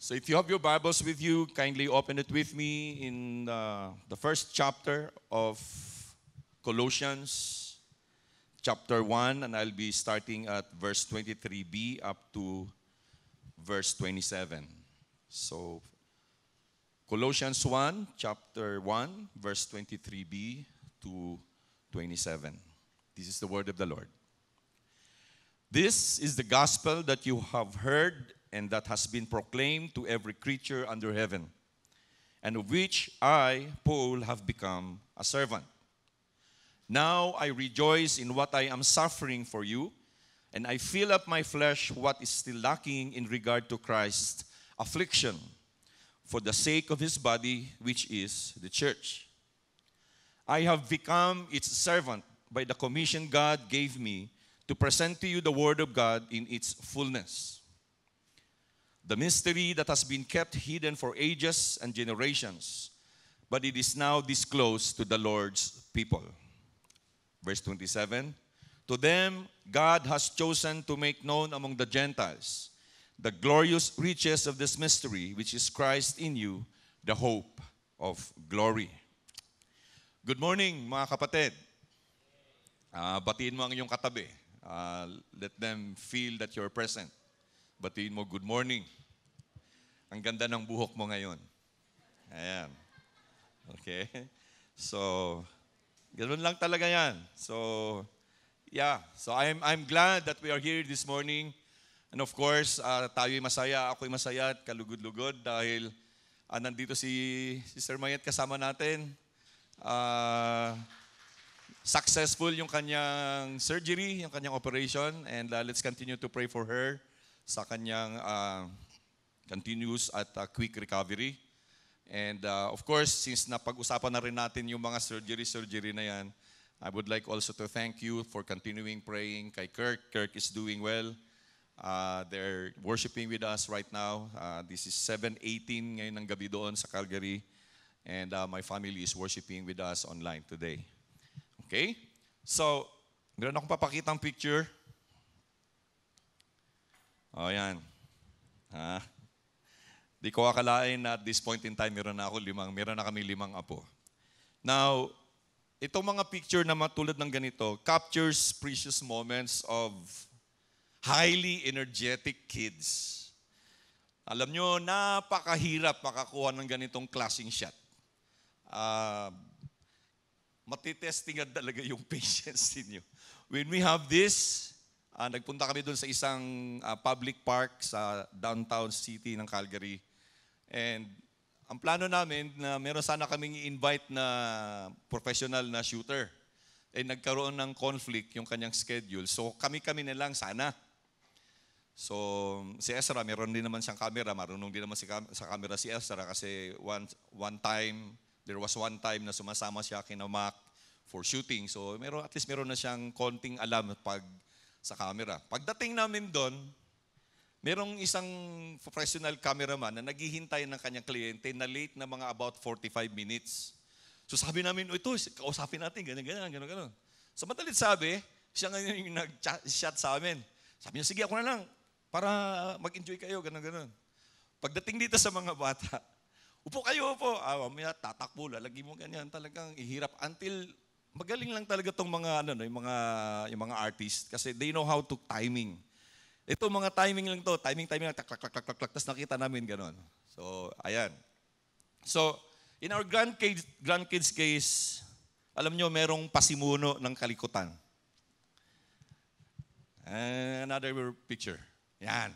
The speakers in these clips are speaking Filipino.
So if you have your Bibles with you, kindly open it with me in the first chapter of Colossians, chapter 1, and I'll be starting at verse 23b up to verse 27. So Colossians 1, chapter 1, verse 23b to 27. This is the word of the Lord. This is the gospel that you have heard and that has been proclaimed to every creature under heaven, and of which I, Paul, have become a servant. Now I rejoice in what I am suffering for you, and I fill up my flesh what is still lacking in regard to Christ's affliction, for the sake of his body, which is the church. I have become its servant by the commission God gave me to present to you the word of God in its fullness. The mystery that has been kept hidden for ages and generations, but it is now disclosed to the Lord's people. Verse 27, to them God has chosen to make known among the Gentiles the glorious riches of this mystery, which is Christ in you, the hope of glory. Good morning, mga kapatid. Batiin mo ang iyong katabi. Let them feel that you're present. Batiin mo, good morning. Ang ganda ng buhok mo ngayon. Ayan. Okay? So, ganoon lang talaga yan. So, yeah. So, I'm glad that we are here this morning. And of course, tayo'y masaya, ako'y masaya at kalugod-lugod dahil nandito si Sir Mayet kasama natin. Successful yung kanyang surgery, yung kanyang operation, and let's continue to pray for her sa kanyang continuous at quick recovery. And of course, since napag-usapan na rin natin yung mga surgery na yan, I would like also to thank you for continuing praying kay Kirk. Kirk is doing well. They're worshiping with us right now. This is 7:18 ngayon ng gabi doon sa Calgary. And my family is worshiping with us online today. Okay? So, meron akong papakitang picture. O, yan. Di ko akalain na at this point in time, meron na kami limang apo. Now, itong mga picture na matulad ng ganito captures precious moments of highly energetic kids. Alam nyo, napakahirap makakuha ng ganitong klaseng shot. Matitestingan talaga yung patience ninyo. When we have this, nagpunta kami doon sa isang public park sa downtown city ng Calgary. And ang plano namin na meron sana kaming i-invite na professional na shooter. Nagkaroon ng conflict yung kanyang schedule. So kami-kami na lang sana. So si Ezra, meron din naman siyang camera. Marunong din naman sa camera si Ezra kasi there was one time na sumasama siya kina Mac for shooting. So at least meron na siyang konting alam pag sa camera. Pagdating namin doon, merong isang professional cameraman na naghihintay ng kanyang kliyente na late na mga about 45 minutes. So sabi namin, ito, kausapin natin, gano'n. So madalit sabi, siya ngayon yung nag-shot sa amin. Sabi niya, sige, ako na lang, para mag-enjoy kayo, gano'n. Pagdating dito sa mga bata, upo kayo, upo. Mamaya tatakbo, lalagi mo ganyan, talagang ihirap. Until, magaling lang talaga itong mga, yung mga artist kasi they know how to timing. Ito mga timing lang to, timing lang, tak, tapos nakita namin gano'n. So, ayan. So, in our grandkids case, alam nyo, merong pasimuno ng kalikutan. Another picture. Yan.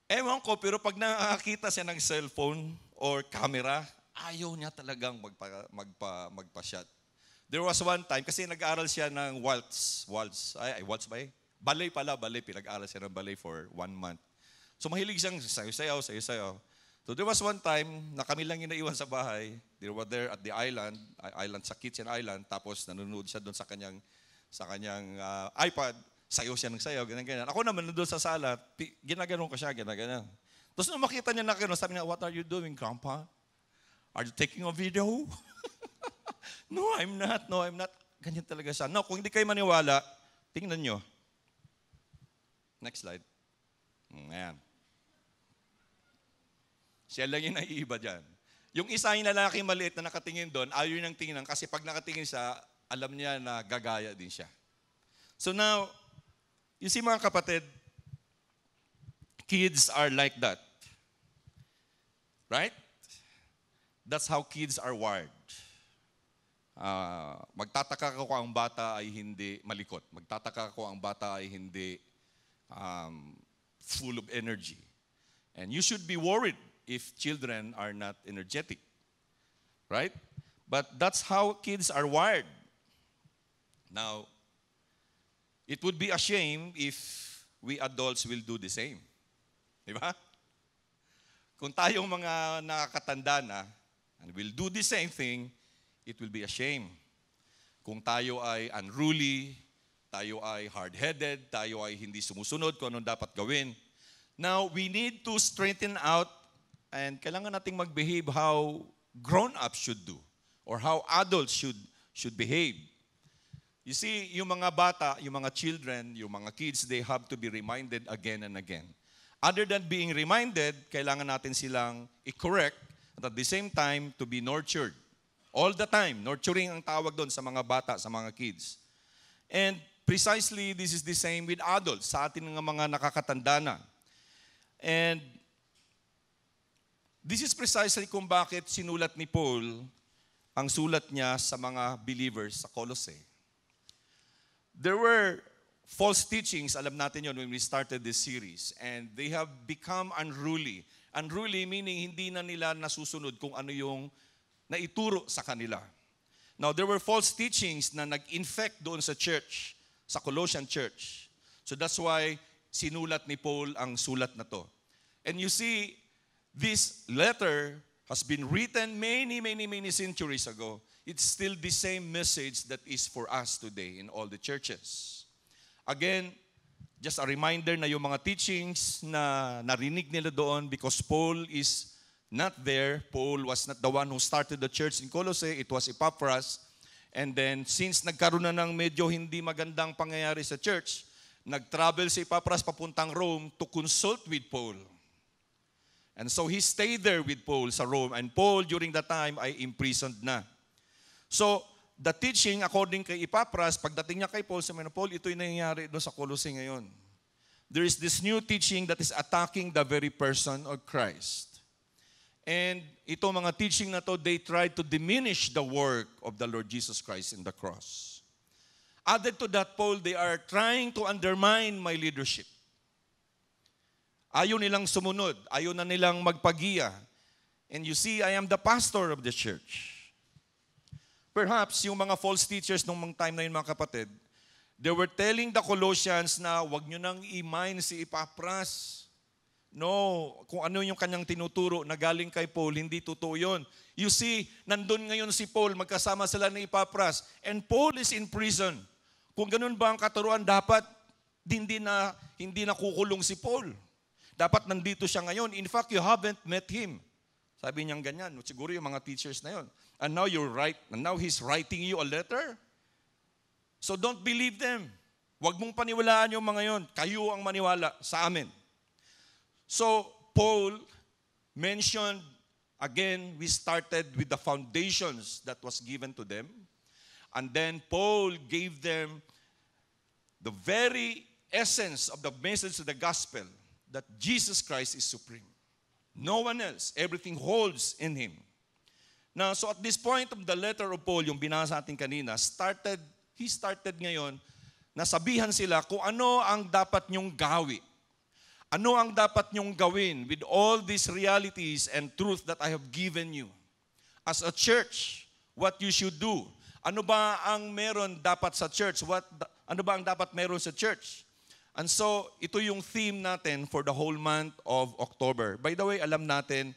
Ewan ko, pero pag nakakita siya ng cellphone or camera, ayaw niya talagang magpa-shot. There was one time, kasi nag-aaral siya ng waltz ba eh? Ballet, pinag-aaral siya ng ballet for 1 month. So mahilig siyang sayo-sayaw. So there was one time na kami lang inaiwan sa bahay. They were there at the island sa kitchen island, tapos nanonood siya doon sa kanyang iPad, sayo siya ng sayo, ganyan. Ako naman nandun sa sala, ginaganon ko siya, ganyan. Tapos nung makita niya na gano'n, sabi niya, what are you doing, Grandpa? Are you taking a video? No, I'm not. Ganyan talaga siya. Now, kung hindi kayo maniwala, tingnan nyo. Next slide. Ayan. Siya lang yung naiiba dyan. Yung isa yung lalaki maliit na nakatingin doon, ayaw niyang tingnan kasi pag nakatingin siya, alam niya na gagaya din siya. So now, you see mga kapatid, kids are like that. Right? That's how kids are wired. Magtataka ka kung ang bata ay hindi malikot. Magtataka ka kung ang bata ay hindi full of energy. And you should be worried if children are not energetic. Right? But that's how kids are wired. Now, it would be a shame if we adults will do the same. Diba? Kung tayong mga nakakatanda na and will do the same thing, it will be a shame. Kung tayo ay unruly, tayo ay hard-headed, tayo ay hindi sumusunod kung anong dapat gawin. Now, we need to straighten out and kailangan nating mag-behave how grown-ups should do or how adults should behave. You see, yung mga bata, yung mga children, yung mga kids, they have to be reminded again and again. Other than being reminded, kailangan natin silang i-correct at the same time to be nurtured. All the time, nurturing ang tawag doon sa mga bata, sa mga kids. And precisely, this is the same with adults, sa atin ng mga nakakatanda na. And this is precisely kung bakit sinulat ni Paul ang sulat niya sa mga believers sa Colossae. There were false teachings, alam natin yon when we started this series, and they have become unruly. Unruly meaning hindi na nila nasusunod kung ano yung naituro sa kanila. Now, there were false teachings na nag-infect doon sa church, sa Colossian church. So that's why sinulat ni Paul ang sulat na to. And you see, this letter has been written many centuries ago. It's still the same message that is for us today in all the churches. Again, just a reminder na yung mga teachings na narinig nila doon because Paul is not there. Paul was not the one who started the church in Colossae. It was Epaphras. And then, since nagkaroon na ng medyo hindi magandang pangyayari sa church, nag-travel si Epaphras papuntang Rome to consult with Paul. And so, he stayed there with Paul sa Rome. And Paul, during that time, ay imprisoned na. So, the teaching, according kay Epaphras, pagdating niya kay Paul, sabi na, Paul, ito'y nangyayari doon sa Colossae ngayon. There is this new teaching that is attacking the very person of Christ. And ito mga teaching na to, they try to diminish the work of the Lord Jesus Christ in the cross. Added to that, Paul, they are trying to undermine my leadership. Ayaw nilang sumunod. Ayaw na nilang magpagiya. And you see, I am the pastor of the church. Perhaps yung mga false teachers nung mga time na yun, mga kapatid, they were telling the Colossians na wag nyo nang i-mind si Epaphras. No, kung ano yung kanyang tinuturo na galing kay Paul, hindi totoo yun. You see, nandun ngayon si Paul, magkasama sila ni Epaphras, and Paul is in prison. Kung ganun ba ang katuruan, dapat hindi na kukulong si Paul. Dapat nandito siya ngayon. In fact, you haven't met him. Sabi niyang ganyan. Siguro yung mga teachers na yun. And now he's writing you a letter. So don't believe them. Huwag mong paniwalaan yung mga yon. Kayo ang maniwala sa amin. So Paul mentioned, again, we started with the foundations that was given to them. And then Paul gave them the very essence of the message of the gospel that Jesus Christ is supreme. No one else. Everything holds in Him. Now, so at this point of the letter of Paul, yung binasa natin kanina, he started ngayon na sabihan sila kung ano ang dapat nyong gawi. Ano ang dapat nyong gawin with all these realities and truth that I have given you. As a church, what you should do. Ano ba ang meron dapat sa church? Ano ba ang dapat meron sa church? And so, ito yung theme natin for the whole month of October. By the way, alam natin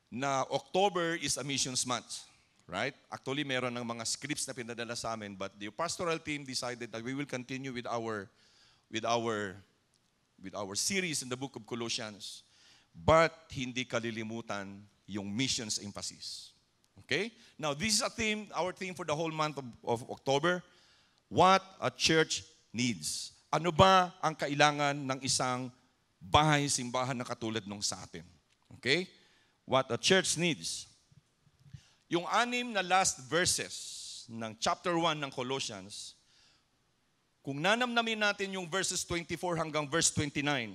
na October is a missions month. Right? Actually, meron ng mga scripts na pinadala sa amin, but the pastoral team decided that we will continue with our series in the book of Colossians, but hindi kalilimutan yung missions emphasis. Okay? Now, this is our theme for the whole month of October. What a church needs. Ano ba ang kailangan ng isang bahay-simbahan na katulad nung sa atin? Okay? what a church needs. Yung 6 na last verses ng chapter 1 ng Colossians, kung nanamnamin natin yung verses 24 hanggang verse 29,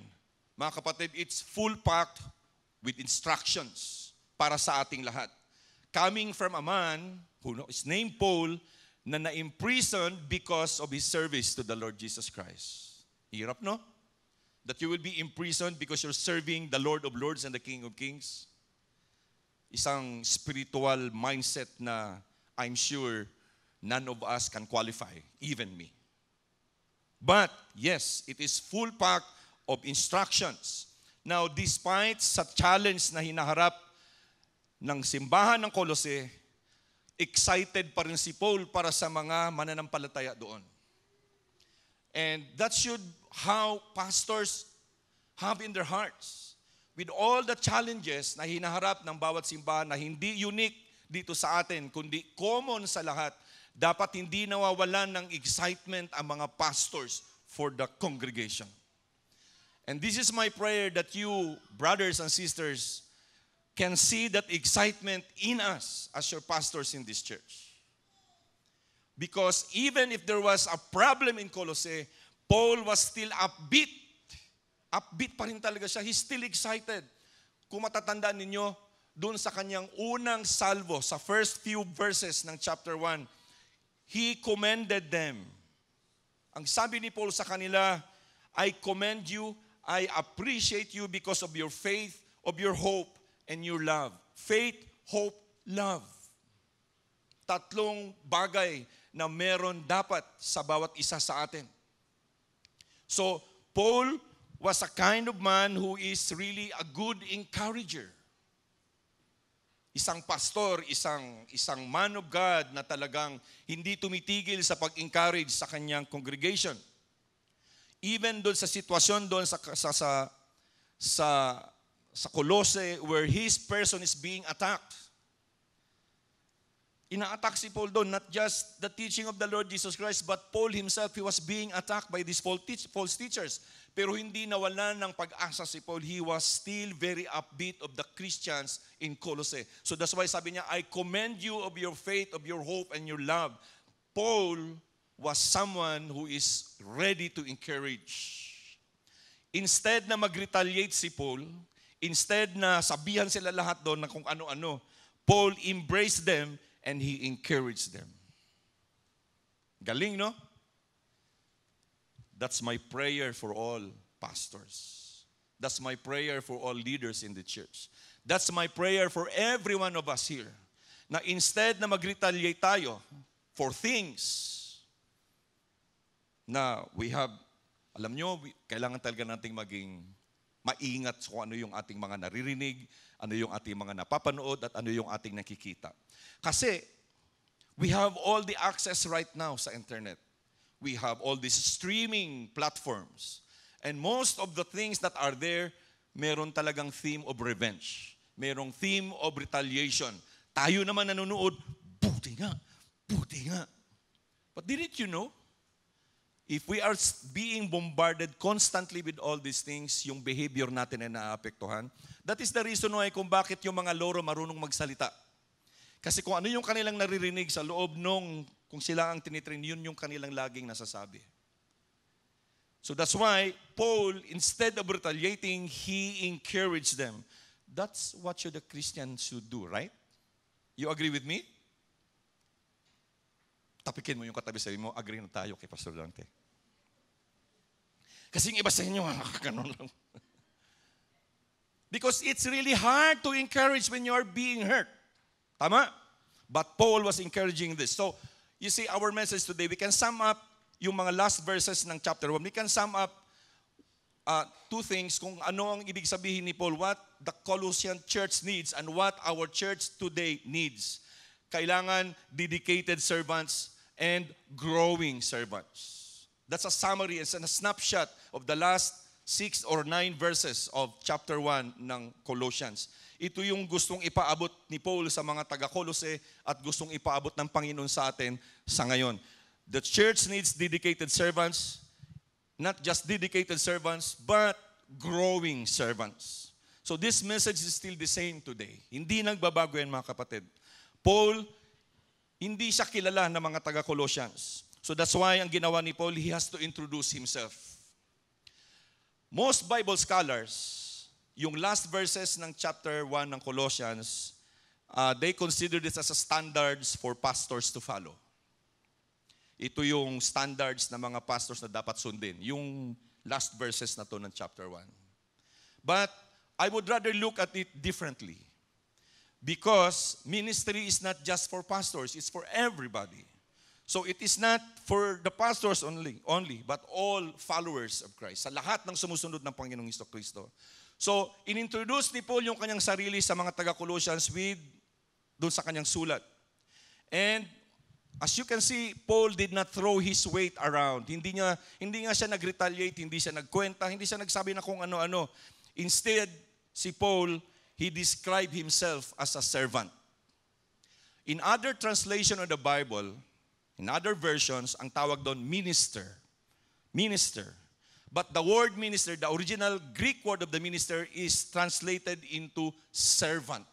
mga kapatid, it's full packed with instructions para sa ating lahat. Coming from a man who is named Paul, na na-imprisoned because of his service to the Lord Jesus Christ. Hirap, no? That you will be imprisoned because you're serving the Lord of Lords and the King of Kings. Isang spiritual mindset na I'm sure none of us can qualify, even me. But, yes, it is full pack of instructions. Now, despite sa challenge na hinaharap ng simbahan ng Colossae, excited pa rin si Paul para sa mga mananampalataya doon. And that should how pastors have in their hearts. With all the challenges na hinaharap ng bawat simbahan na hindi unique dito sa atin, kundi common sa lahat, dapat hindi nawawalan ng excitement ang mga pastors for the congregation. And this is my prayer that you, brothers and sisters, can see that excitement in us as your pastors in this church. Because even if there was a problem in Colossae, Paul was still upbeat. Upbeat pa rin talaga siya. He's still excited. Kung matatandaan ninyo, doon sa kanyang unang salvo, sa first few verses ng chapter 1, he commended them. Ang sabi ni Paul sa kanila, I commend you, I appreciate you because of your faith, of your hope, and your love. Faith, hope, love. Tatlong bagay na meron dapat sa bawat isa sa atin. So, Paul was a kind of man who is really a good encourager. Isang pastor, isang man of God na talagang hindi tumitigil sa pag-encourage sa kanyang congregation. Even doon sa sitwasyon doon sa Colossae where his person is being attacked. Ina-attack si Paul doon, not just the teaching of the Lord Jesus Christ, but Paul himself, he was being attacked by these false teachers. Pero hindi nawalan ng pag-asa si Paul. He was still very upbeat of the Christians in Colossae. So that's why sabi niya, I commend you of your faith, of your hope, and your love. Paul was someone who is ready to encourage. Instead na mag-retaliate si Paul, instead na sabihan sila lahat doon na kung ano-ano, Paul embraced them and he encouraged them. Galing, no? That's my prayer for all pastors. That's my prayer for all leaders in the church. That's my prayer for every one of us here. Na instead na mag-retaliate tayo for things na we have, alam nyo, kailangan talaga nating maging maingat kung ano yung ating mga naririnig, ano yung ating mga napapanood, at ano yung ating nakikita. Kasi, we have all the access right now sa internet. We have all these streaming platforms. And most of the things that are there, meron talagang theme of revenge. Merong theme of retaliation. Tayo naman nanonood, buti nga. But didn't you know? If we are being bombarded constantly with all these things, yung behavior natin ay naapektuhan. That is the reason why kung bakit yung mga loro marunong magsalita. Kasi kung ano yung kanilang naririnig sa loob nung, kung sila ang tinitrain, yun yung kanilang laging nasasabi. So that's why Paul, instead of retaliating, he encouraged them. That's what should a Christian should do, right? You agree with me? Tapikin mo yung katabi, sabi mo, agree na tayo kay Pastor Dante. Kasi yung iba sa inyo, ganun lang. Because it's really hard to encourage when you are being hurt. Tama? But Paul was encouraging this. So, you see, our message today, we can sum up yung mga last verses ng chapter 1. We can sum up two things kung ano ang ibig sabihin ni Paul, what the Colossian church needs and what our church today needs. Kailangan dedicated servants and growing servants. That's a summary, it's a snapshot of the last 6 or 9 verses of chapter 1 ng Colossians. Ito yung gustong ipaabot ni Paul sa mga taga-Colossae at gustong ipaabot ng Panginoon sa atin sa ngayon. The church needs dedicated servants, not just dedicated servants, but growing servants. So this message is still the same today. Hindi nagbabago yan, mga kapatid. Paul, hindi siya kilala ng mga taga-Colossians. So that's why ang ginawa ni Paul, he has to introduce himself. Most Bible scholars, yung last verses ng chapter 1 ng Colossians, they consider this as a standards for pastors to follow. Ito yung standards ng mga pastors na dapat sundin. Yung last verses na to ng chapter 1. But I would rather look at it differently. Because ministry is not just for pastors, it's for everybody. So it is not for the pastors only, but all followers of Christ. Sa lahat ng sumusunod ng Panginoong Kristo. So, inintroduce ni Paul yung kanyang sarili sa mga taga-Colossians doon sa kanyang sulat. And as you can see, Paul did not throw his weight around. Hindi nga siya nag-retaliate, hindi siya nagkwenta, hindi siya nagsabi na kung ano-ano. Instead, si Paul, he described himself as a servant. In other translation of the Bible, in other versions, ang tawag doon, minister. Minister. But the word minister, the original Greek word of the minister is translated into servant.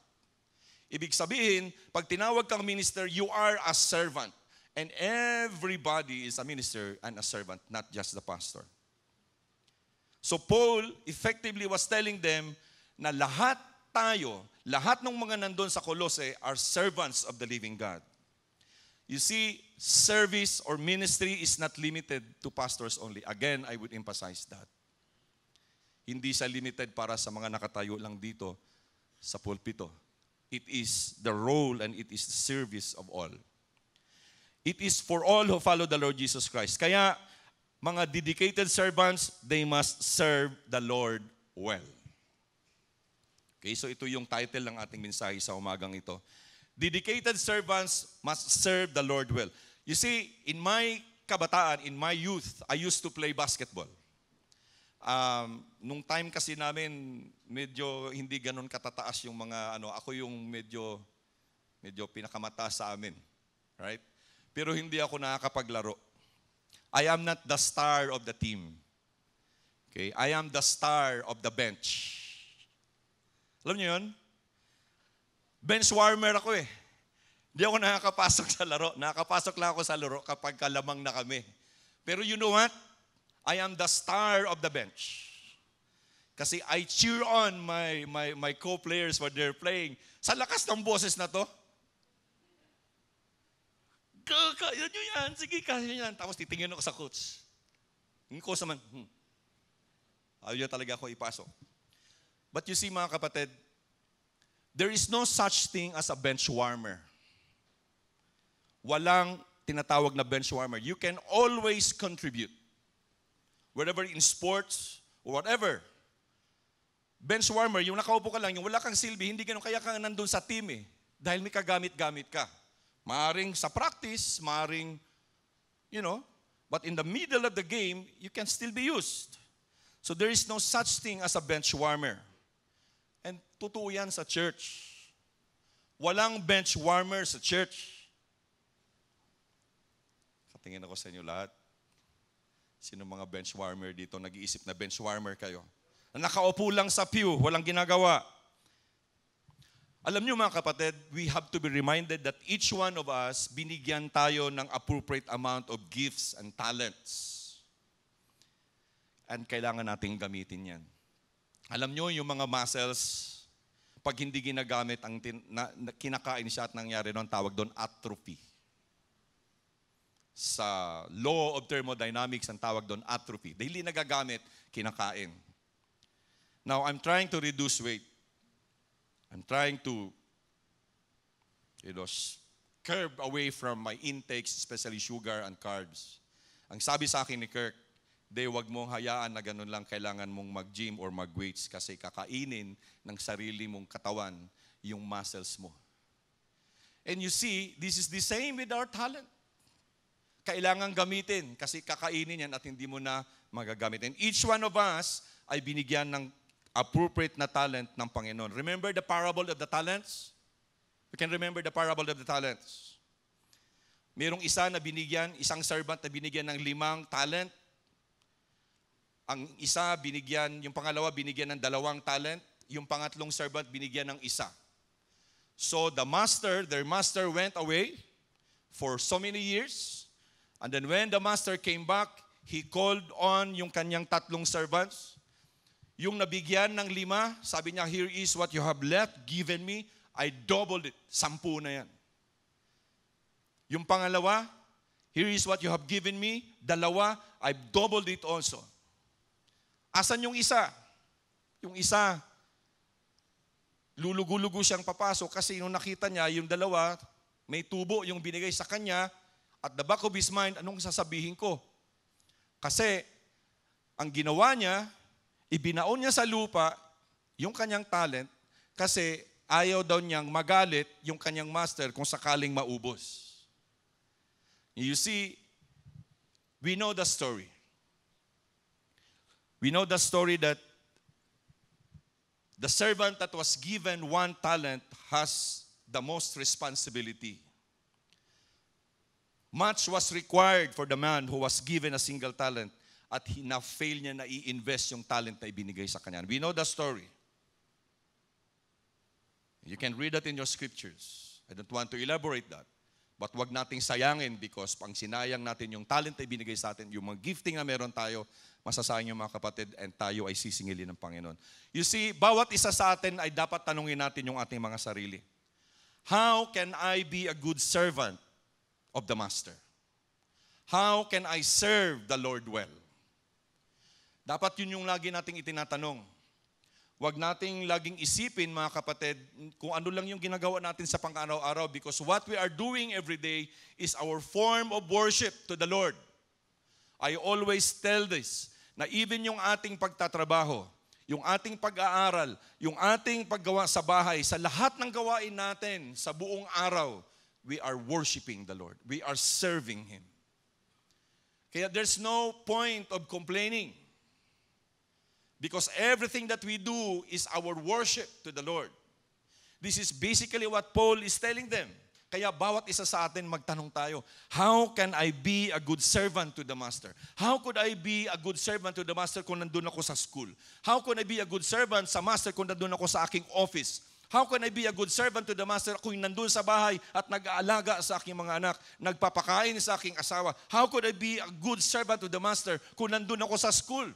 Ibig sabihin, pag tinawag kang minister, you are a servant. And everybody is a minister and a servant, not just the pastor. So Paul effectively was telling them na lahat tayo, lahat ng mga nandun sa Colossae are servants of the living God. You see, service or ministry is not limited to pastors only. Again, I would emphasize that. Hindi siya limited para sa mga nakatayo lang dito sa pulpito. It is the role and it is the service of all. It is for all who follow the Lord Jesus Christ. Kaya, mga dedicated servants, they must serve the Lord well. Okay, so ito yung title ng ating mensahe sa umagang ito. Dedicated servants must serve the Lord well. You see, in my kabataan, in my youth, I used to play basketball. Nung time kasi namin, medyo hindi ganun katataas yung mga, ako yung medyo pinakamataas sa amin. Right? Pero hindi ako nakakapaglaro. I am not the star of the team. Okay? I am the star of the bench. Alam niyo yun? Bench warmer ako eh. Hindi ako nakakapasok sa laro. Nakakapasok lang ako sa laro kapag kalamang na kami. Pero you know what? I am the star of the bench. Kasi I cheer on my co-players when they're playing. Sa lakas ng boses na to, kaya nyo yan, sige, kaya nyo yan. Tapos titingin ako sa coach. Yung coach naman, ayaw niya talaga ako ipasok. But you see mga kapatid, there is no such thing as a bench warmer. Walang tinatawag na bench warmer. You can always contribute. Whether in sports or whatever. Bench warmer, yung nakaupo ka lang, yung wala kang silbi, hindi ganun kaya ka nandun sa team eh. Dahil may kagamit-gamit ka. Maaring sa practice, maaring, but in the middle of the game, you can still be used. So there is no such thing as a bench warmer. And totoo yan sa church. Walang bench warmer sa church. Katingin ako sa inyo lahat. Sino mga bench warmer dito? Nag-iisip na bench warmer kayo. Nakaupo lang sa pew, walang ginagawa. Alam niyo mga kapatid, we have to be reminded that each one of us, binigyan tayo ng appropriate amount of gifts and talents. And kailangan nating gamitin yan. Alam niyo yung mga muscles, pag hindi ginagamit, kinakain siya at nangyari doon, tawag doon atrophy. Sa law of thermodynamics, ang tawag doon atrophy. Dahil nagagamit, kinakain. Now, I'm trying to reduce weight. I'm trying to, curb away from my intakes, especially sugar and carbs. Ang sabi sa akin ni Kirk, wag mong hayaan na ganun lang kailangan mong mag-gym or mag-weights kasi kakainin ng sarili mong katawan yung muscles mo. And you see, this is the same with our talent. Kailangan gamitin kasi kakainin yan at hindi mo na magagamit. And each one of us ay binigyan ng appropriate na talent ng Panginoon. Remember the parable of the talents? You can remember the parable of the talents. Merong isang servant na binigyan ng 5 talent. Ang isa yung pangalawa binigyan ng 2 talent. yung pangatlong servant binigyan ng isa. So their master went away for so many years. And then when the master came back, he called on yung kanyang tatlong servants. Yung nabigyan ng 5, sabi niya, here is what you have left, given me. I doubled it. 10 na yan. Yung pangalawa, here is what you have given me. 2, I've doubled it also. Asan yung isa? Yung isa, lulugo-lugo siyang papasok kasi nung nakita niya, yung 2, may tubo yung binigay sa kanya, at the back of his mind, anong sasabihin ko? Kasi, ang ginawa niya, ibinaon niya sa lupa yung kanyang talent kasi ayaw daw niyang magalit yung kanyang master kung sakaling maubos. You see, we know the story. We know the story that the servant that was given 1 talent has the most responsibility. Much was required for the man who was given a single talent at na-fail niya na i-invest yung talent na ibinigay sa kanya. We know the story. You can read that in your scriptures. I don't want to elaborate that. But wag nating sayangin because pang sinayang natin yung talent na ibinigay sa atin, yung mga gifting na meron tayo, masasayang yung mga kapatid and tayo ay sisingilin ng Panginoon. You see, bawat isa sa atin ay dapat tanungin natin yung ating mga sarili. How can I be a good servant of the Master? How can I serve the Lord well? Dapat yun yung lagi nating itinatanong. Huwag nating laging isipin, mga kapatid, kung ano lang yung ginagawa natin sa pang-araw-araw because what we are doing every day is our form of worship to the Lord. I always tell this, na even yung ating pagtatrabaho, yung ating pag-aaral, yung ating paggawa sa bahay, sa lahat ng gawain natin sa buong araw, we are worshiping the Lord. We are serving Him. Kaya there's no point of complaining. Because everything that we do is our worship to the Lord. This is basically what Paul is telling them. Kaya bawat isa sa atin magtanong tayo, how can I be a good servant to the Master? How could I be a good servant to the Master kung nandun ako sa school? How could I be a good servant sa Master kung nandun ako sa aking office? How can I be a good servant to the Master kung nandun sa bahay at nag-aalaga sa aking mga anak, nagpapakain sa aking asawa? How could I be a good servant to the Master kung nandun ako sa school?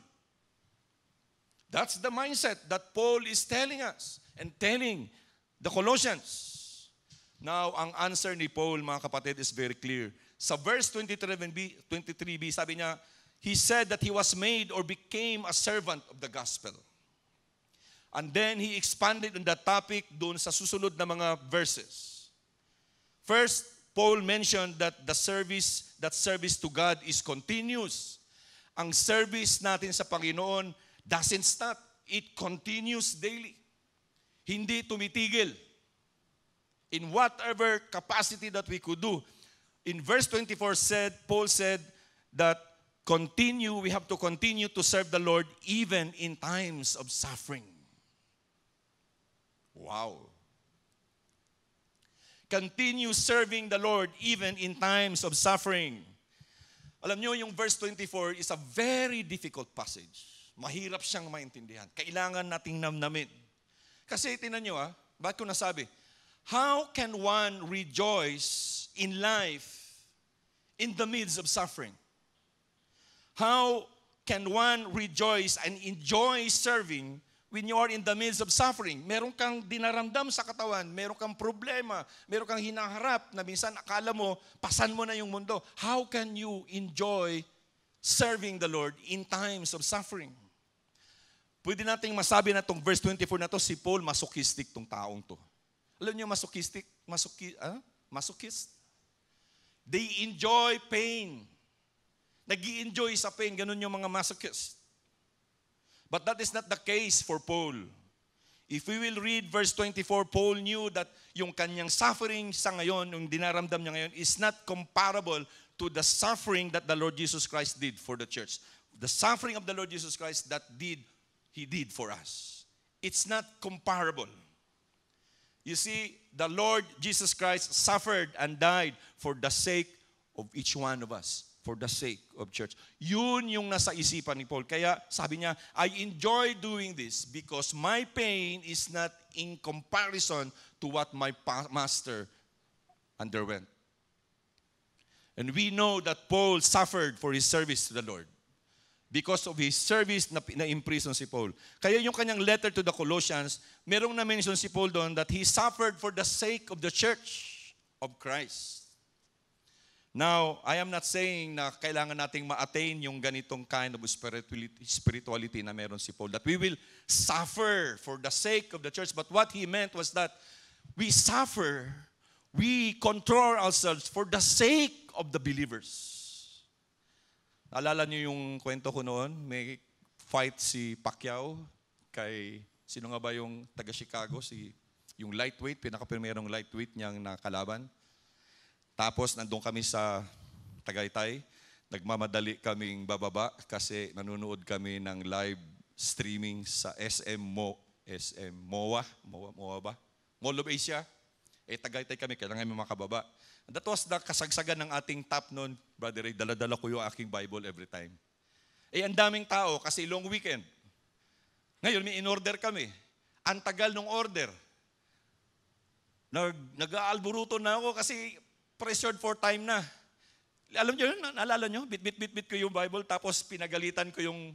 That's the mindset that Paul is telling us and telling the Colossians. Now, ang answer ni Paul, mga kapatid, is very clear. Sa verse 23b, sabi niya, he said that he was made or became a servant of the gospel. And then he expanded on that topic doon sa susunod na mga verses. First, Paul mentioned that that service to God is continuous. Ang service natin sa Panginoon doesn't stop. It continues daily. Hindi tumitigil. In whatever capacity that we could do. In verse 24 Paul said that we have to continue to serve the Lord even in times of suffering. Wow. Continue serving the Lord even in times of suffering. Alam nyo, yung verse 24 is a very difficult passage. Mahirap siyang maintindihan. Kailangan nating namnamin. Kasi tinan nyo, bakit ko nasabi? How can one rejoice in life in the midst of suffering? How can one rejoice and enjoy serving when you are in the midst of suffering? Meron kang dinaramdam sa katawan, meron kang problema, meron kang hinaharap na minsan akala mo, pasan mo na yung mundo. How can you enjoy serving the Lord in times of suffering? Pwede nating masabi na itong verse 24 na to, si Paul masochistic tong taong to. Alam niyo masochist? They enjoy pain. Nag-i-enjoy sa pain. Ganun yung mga masochist. But that is not the case for Paul. If we will read verse 24, Paul knew that yung kanyang suffering sa ngayon, yung dinaramdam niya ngayon, is not comparable to the suffering that the Lord Jesus Christ did for the church. The suffering of the Lord Jesus Christ He did for us. It's not comparable. You see, the Lord Jesus Christ suffered and died for the sake of each one of us. for the sake of church. Yun yung nasa isipan ni Paul. Kaya sabi niya, I enjoy doing this because my pain is not in comparison to what my master underwent. And we know that Paul suffered for his service to the Lord. Because of his service, na-imprison si Paul. Kaya yung kanyang letter to the Colossians, merong na-mention si Paul doon that he suffered for the sake of the church of Christ. Now, I am not saying na kailangan nating ma-attain yung ganitong kind of spirituality na meron si Paul. That we will suffer for the sake of the church. But what he meant was that we suffer, we control ourselves for the sake of the believers. Naalala niyo yung kwento ko noon? May fight si Pacquiao kay, sino nga ba yung taga-Chicago? Yung lightweight, pinaka-primerong lightweight niyang nakalaban. Tapos nandun kami sa Tagaytay. Nagmamadali kaming bababa kasi nanonood kami ng live streaming sa MOA ba? Mall of Asia. Tagaytay kami, kailangan may makababa. That was the kasagsagan ng ating top noon, Brother Ray. Dala-dala ko yung aking Bible every time. Ang daming tao kasi long weekend. Ngayon, may in-order kami. Ang tagal ng order. Nag-aalburuto na ako kasi pressured for time na. Alam nyo yun? Naalala nyo? Bit ko yung Bible tapos pinagalitan ko yung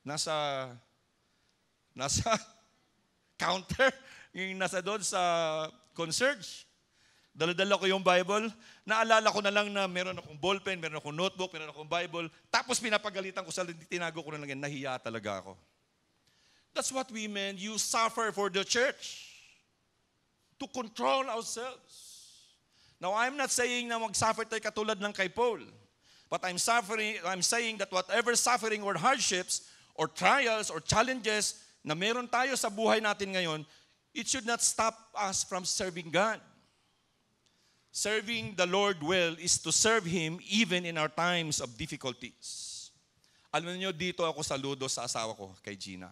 nasa counter. Yung nasa doon sa concierge. Dala-dala ko yung Bible. Naalala ko na lang na meron akong ballpen, meron akong notebook, meron akong Bible. Tapos pinapagalitan ko sa tinago ko na lang yan. Nahiya talaga ako. That's what we meant. You suffer for the church. To control ourselves. Now, I'm not saying na mag-suffer tayo katulad ng kay Paul. But I'm saying that whatever suffering or hardships or trials or challenges na meron tayo sa buhay natin ngayon, it should not stop us from serving God. Serving the Lord well is to serve Him even in our times of difficulties. Alam niyo, dito ako saludo sa asawa ko, kay Gina.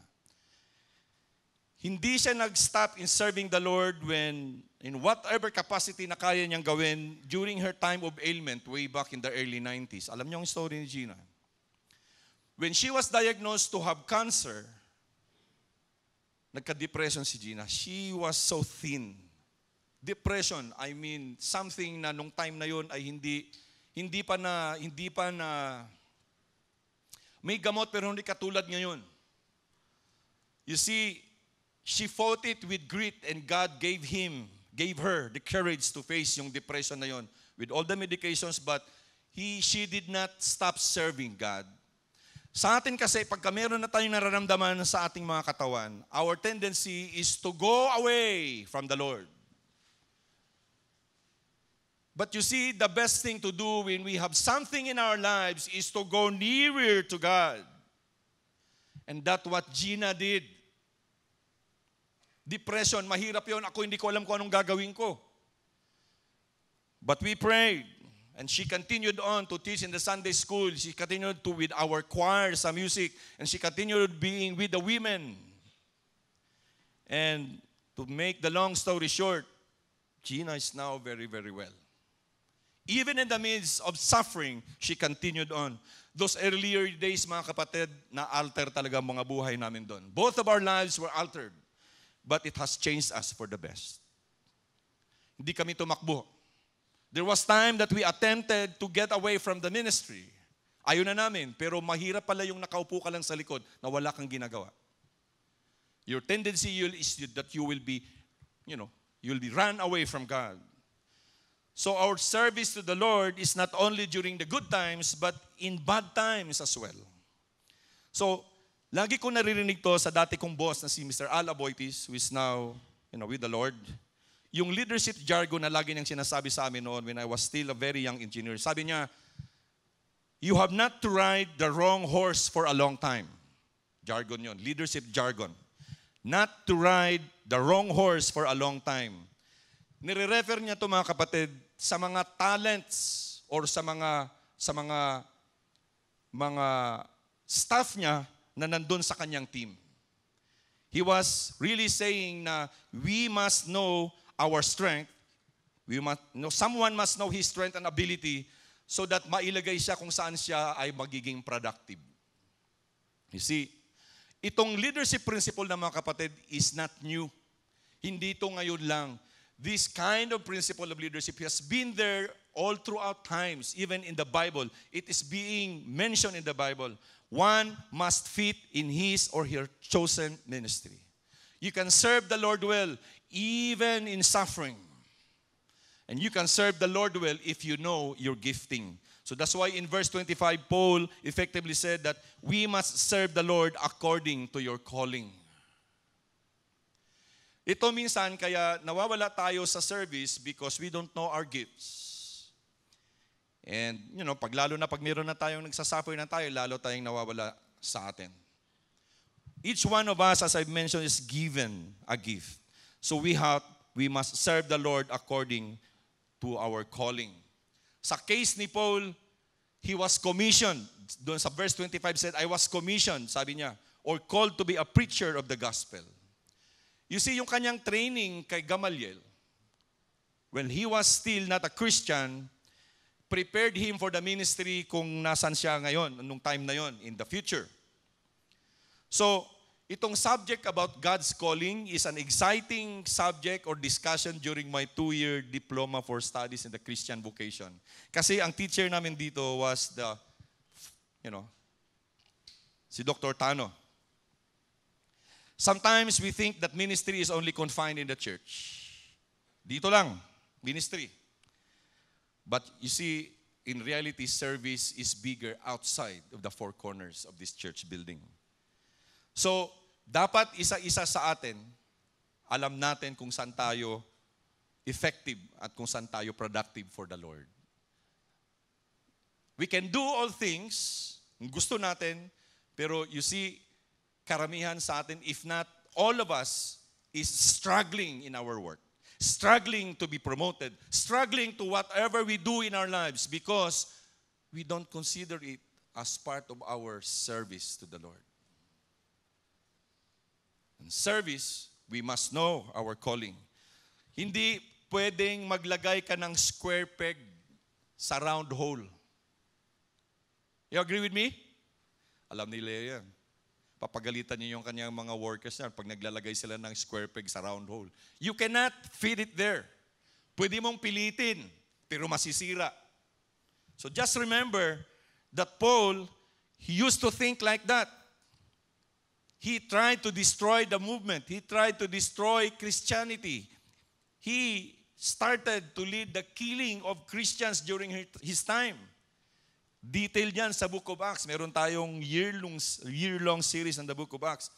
Hindi siya nag-stop in serving the Lord when, in whatever capacity na kaya niyang gawin during her time of ailment way back in the early 90s. Alam niyo ang story ni Gina. When she was diagnosed to have cancer, nagka-depression si Gina. She was so thin. Depression, I mean, something na nung time na yon ay hindi pa na may gamot pero hindi katulad ngayon. You see, she fought it with grit and God gave her the courage to face yung depression na yon with all the medications, but she did not stop serving God. Sa atin kasi, pagka meron na tayong nararamdaman sa ating mga katawan, our tendency is to go away from the Lord. But you see, the best thing to do when we have something in our lives is to go nearer to God. And that's what Gina did. Depression, mahirap yun. Ako hindi ko alam kung anong gagawin ko. But we prayed. And she continued on to teach in the Sunday school. She continued to with our choir, some music. And she continued being with the women. And to make the long story short, Gina is now very, very well. Even in the midst of suffering, she continued on. Those earlier days, mga kapatid, na-alter talaga ang mga buhay namin doon. Both of our lives were altered. But it has changed us for the best. Hindi kami tumakbo. There was time that we attempted to get away from the ministry. Ayaw na namin, pero mahirap pala yung nakaupo ka lang sa likod na wala kang ginagawa. Your tendency is that you will be run away from God. So our service to the Lord is not only during the good times, but in bad times as well. So, lagi ko naririnig to sa dati kong boss na si Mr. Al Aboitis, who is now with the Lord. Yung leadership jargon na lagi niyang sinasabi sa amin noon when I was still a very young engineer. Sabi niya, you have not to ride the wrong horse for a long time. Jargon yon, leadership jargon. Not to ride the wrong horse for a long time. Nire-refer niya to mga kapatid sa mga talents or sa mga staff niya na nandun sa kanyang team. He was really saying na we must know our strength. Someone must know his strength and ability so that mailagay siya kung saan siya ay magiging productive. You see, itong leadership principle na mga kapatid is not new. Hindi ito ngayon lang. This kind of principle of leadership has been there all throughout times, even in the Bible. It is being mentioned in the Bible. One must fit in his or her chosen ministry. You can serve the Lord well, even in suffering. And you can serve the Lord well if you know your gifting. So that's why in verse 25, Paul effectively said that we must serve the Lord according to your calling. Ito minsan kaya nawawala tayo sa service because we don't know our gifts. And pag meron na tayong nagsasuffer na tayo, lalo tayong nawawala sa atin. Each one of us, as I've mentioned, is given a gift. So we must serve the Lord according to our calling. Sa case ni Paul, he was commissioned. Doon sa verse 25 said, I was commissioned, sabi niya, or called to be a preacher of the gospel. You see, yung kanyang training kay Gamaliel, when he was still not a Christian, prepared him for the ministry kung nasan siya ngayon, nung time na yon, in the future. So, itong subject about God's calling is an exciting subject or discussion during my 2-year diploma for studies in the Christian vocation. Kasi ang teacher namin dito was si Dr. Tano. Sometimes we think that ministry is only confined in the church. Dito lang, ministry. But you see, in reality, service is bigger outside of the four corners of this church building. So, dapat isa-isa sa atin, alam natin kung saan tayo effective at kung saan tayo productive for the Lord. We can do all things, gusto natin, pero you see, karamihan sa atin, if not all of us, is struggling in our work. Struggling to be promoted. Struggling to whatever we do in our lives because we don't consider it as part of our service to the Lord. In service, we must know our calling. Hindi pwedeng maglagay ka ng square peg sa round hole. You agree with me? Alam nila yan. Papagalitan niyo yung kanyang mga workers na pag naglalagay sila ng square peg sa round hole. You cannot fit it there. Pwede mong pilitin, pero masisira. So just remember that Paul, he used to think like that. He tried to destroy the movement. He tried to destroy Christianity. He started to lead the killing of Christians during his time. Detail yan sa Book of Acts. Meron tayong year-long series on the Book of Acts.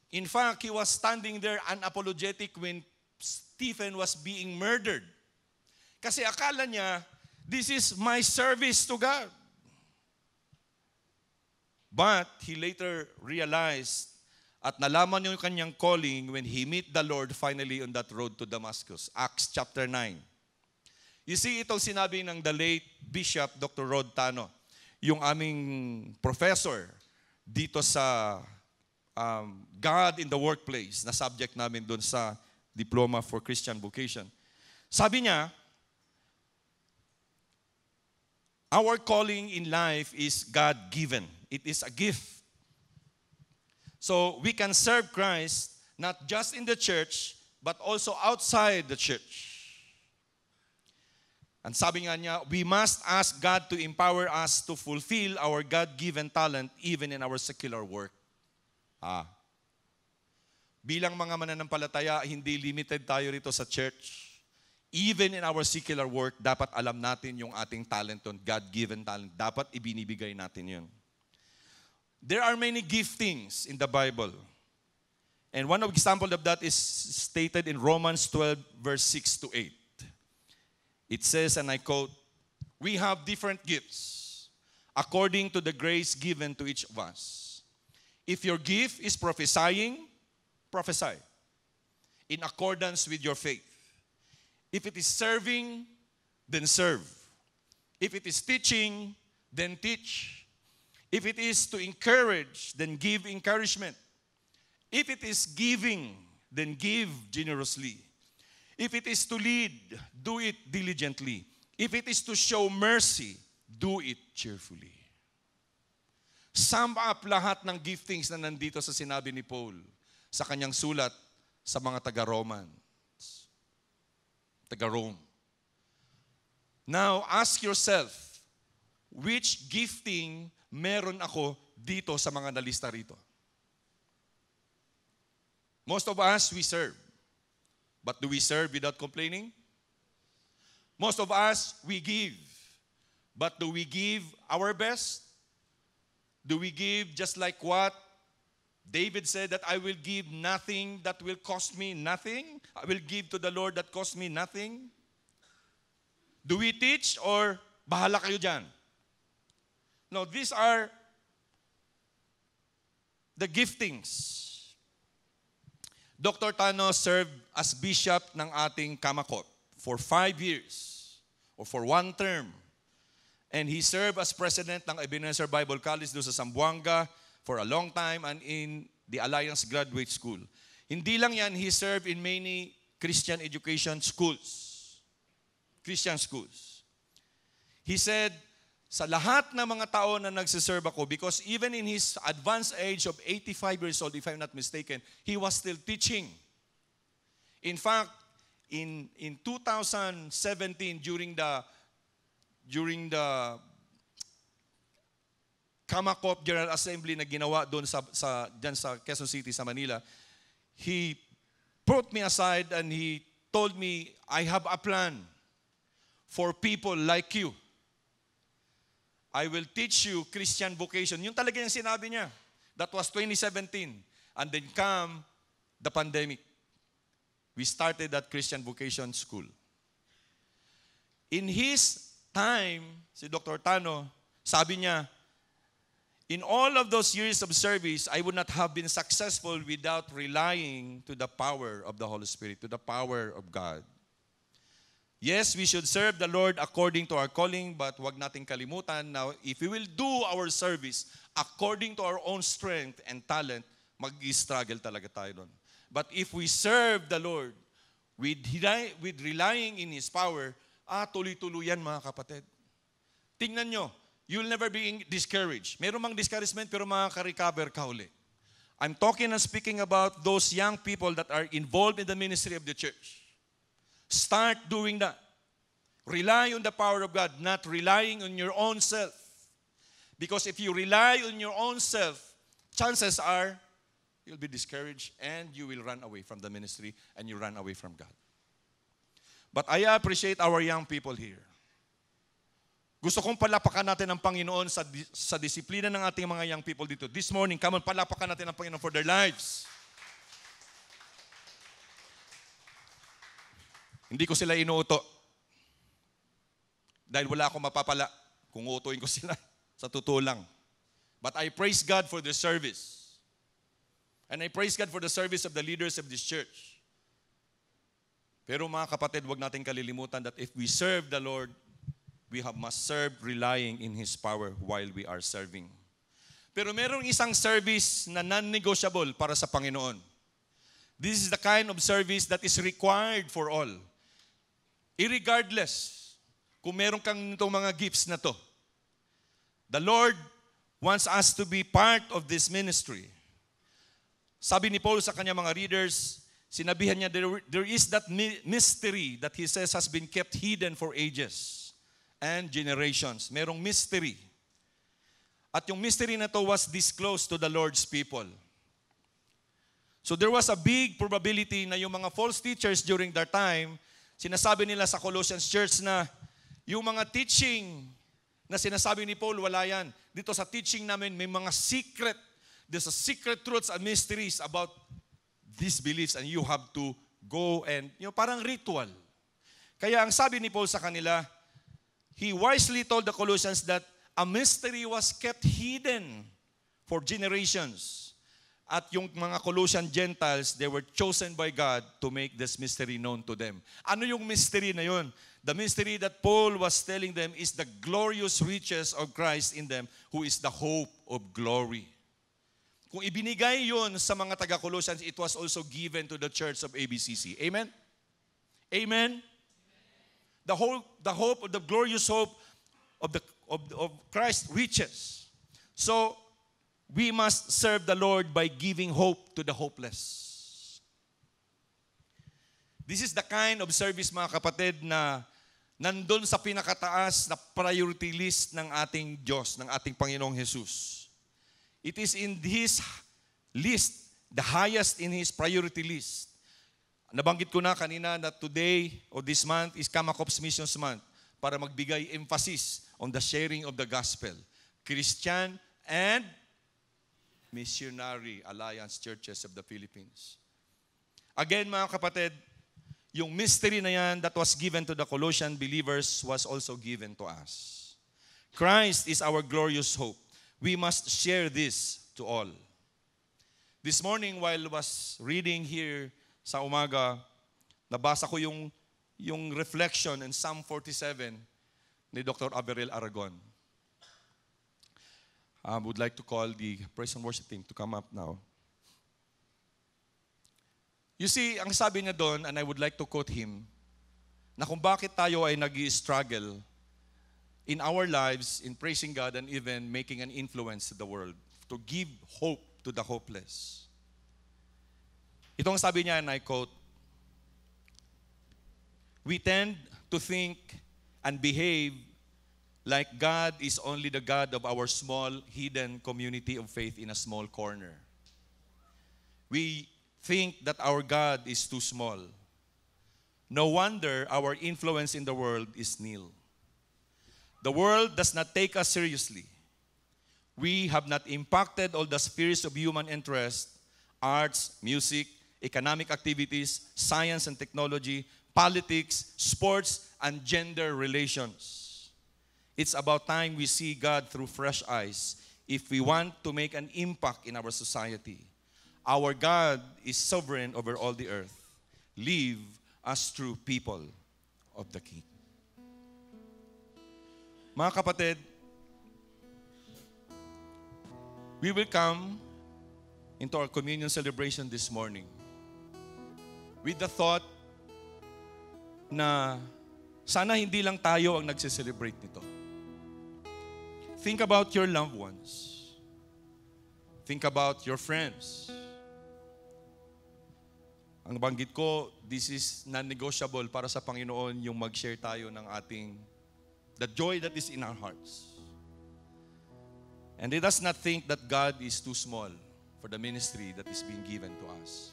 In fact, he was standing there unapologetic when Stephen was being murdered. Kasi akala niya, this is my service to God. But he later realized at nalaman niya yung kanyang calling when he met the Lord finally on that road to Damascus. Acts chapter 9. You see, itong sinabi ng the late Bishop Dr. Rod Tano, yung aming professor dito sa God in the Workplace na subject namin doon sa Diploma for Christian Vocation. Sabi niya, our calling in life is God-given. It is a gift. So we can serve Christ not just in the church but also outside the church. And sabi nga niya, we must ask God to empower us to fulfill our God-given talent even in our secular work. Bilang mga mananampalataya, hindi limited tayo rito sa church. Even in our secular work, dapat alam natin yung ating talent on God-given talent. Dapat ibinibigay natin yun. There are many giftings in the Bible. And one example of that is stated in Romans 12, verse 6 to 8. It says, and I quote, we have different gifts according to the grace given to each of us. If your gift is prophesying, prophesy in accordance with your faith. If it is serving, then serve. If it is teaching, then teach. If it is to encourage, then give encouragement. If it is giving, then give generously. If it is to lead, do it diligently. If it is to show mercy, do it cheerfully. Sum up lahat ng giftings na nandito sa sinabi ni Paul sa kanyang sulat sa mga taga-Roman, taga-Rome. Now, ask yourself, which gifting meron ako dito sa mga nalista rito? Most of us, we serve. But do we serve without complaining? Most of us, we give. But do we give our best? Do we give just like what David said, that I will give nothing that will cost me nothing? I will give to the Lord that cost me nothing? Do we teach or bahala kayo dyan? No, these are the giftings. Dr. Tano served as bishop ng ating Kamakot for 5 years or for 1 term. And he served as president ng Ebenezer Bible College doon sa Zamboanga for a long time and in the Alliance Graduate School. Hindi lang yan, he served in many Christian education schools. Christian schools. He said, sa lahat ng mga tao na nagsiserve ako, because even in his advanced age of 85 years old, if I'm not mistaken, he was still teaching. In fact, in 2017, during the Kamakop General Assembly na ginawa doon dyan sa Quezon City, sa Manila, he put me aside and he told me, I have a plan for people like you. I will teach you Christian vocation. Yun talaga yung sinabi niya. That was 2017. And then come the pandemic. We started that Christian vocation school. In his time, si Dr. Tano, sabi niya, in all of those years of service, I would not have been successful without relying to the power of the Holy Spirit, to the power of God. Yes, we should serve the Lord according to our calling, but wag nating kalimutan, now, if we will do our service according to our own strength and talent, mag-struggle talaga tayo doon. But if we serve the Lord with relying in His power, tuloy-tuloy yan mga kapatid. Tingnan nyo, you'll never be discouraged. Meron mang discouragement, pero makaka-recover ka uli. I'm talking and speaking about those young people that are involved in the ministry of the church. Start doing that. Rely on the power of God, not relying on your own self. Because if you rely on your own self, chances are you'll be discouraged and you will run away from the ministry and you run away from God. But I appreciate our young people here. Gusto kong palapakan natin ang Panginoon sa disiplina ng ating mga young people dito. This morning, come on, palapakan natin ang Panginoon for their lives. Hindi ko sila inuuto. Dahil wala akong mapapala kung uutuin ko sila. Sa totoo lang. But I praise God for their service. And I praise God for the service of the leaders of this church. Pero mga kapatid, wag natin kalilimutan that if we serve the Lord, we must serve relying in His power while we are serving. Pero merong isang service na non-negotiable para sa Panginoon. This is the kind of service that is required for all. Irregardless kung meron kang itong mga gifts na to. The Lord wants us to be part of this ministry. Sabi ni Paul sa kanya mga readers, sinabihan niya, there is that mystery that he says has been kept hidden for ages and generations. Merong mystery. At yung mystery na to was disclosed to the Lord's people. So there was a big probability na yung mga false teachers during that time, sinasabi nila sa Colossians Church na yung mga teaching na sinasabi ni Paul, wala yan. Dito sa teaching namin, may mga secret. There's a secret truths and mysteries about these beliefs and you have to go and, parang ritual. Kaya ang sabi ni Paul sa kanila, he wisely told the Colossians that a mystery was kept hidden for generations. At yung mga Colossian Gentiles, they were chosen by God to make this mystery known to them. Ano yung mystery na yun? The mystery that Paul was telling them is the glorious riches of Christ in them, who is the hope of glory. Kung ibinigay yun sa mga taga-Colossians, it was also given to the church of ABCC. Amen? Amen? The hope of the glorious hope of Christ's riches. So, we must serve the Lord by giving hope to the hopeless. This is the kind of service, mga kapatid, na nandun sa pinakataas na priority list ng ating Diyos, ng ating Panginoong Jesus. It is in His list, the highest in His priority list. Nabanggit ko na kanina na today or this month is Kamakops Missions Month para magbigay emphasis on the sharing of the gospel. Christian and Missionary Alliance Churches of the Philippines. Again, mga kapatid, yung mystery na yan that was given to the Colossian believers was also given to us. Christ is our glorious hope. We must share this to all. This morning, while I was reading here sa umaga, nabasa ko yung reflection in Psalm 47 ni Dr. Averil Aragon. I would like to call the praise and worship team to come up now. You see, ang sabi niya doon, and I would like to quote him, na kung bakit tayo ay nag-i-struggle in our lives in praising God and even making an influence to the world, to give hope to the hopeless. Itong sabi niya, and I quote, we tend to think and behave like God is only the God of our small, hidden community of faith in a small corner. We think that our God is too small. No wonder our influence in the world is nil. The world does not take us seriously. We have not impacted all the spheres of human interest, arts, music, economic activities, science and technology, politics, sports, and gender relations. It's about time we see God through fresh eyes if we want to make an impact in our society. Our God is sovereign over all the earth. Live as true people of the King. Mga kapatid, we will come into our communion celebration this morning with the thought na sana hindi lang tayo ang nagse-celebrate nito. Think about your loved ones. Think about your friends. Ang banggit ko, this is non-negotiable para sa Panginoon yung mag-share tayo ng the joy that is in our hearts. And let us not think that God is too small for the ministry that is being given to us.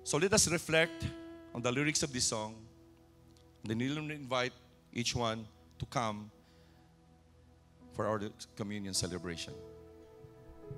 So let us reflect on the lyrics of this song. Then we'll invite each one to come for our communion celebration.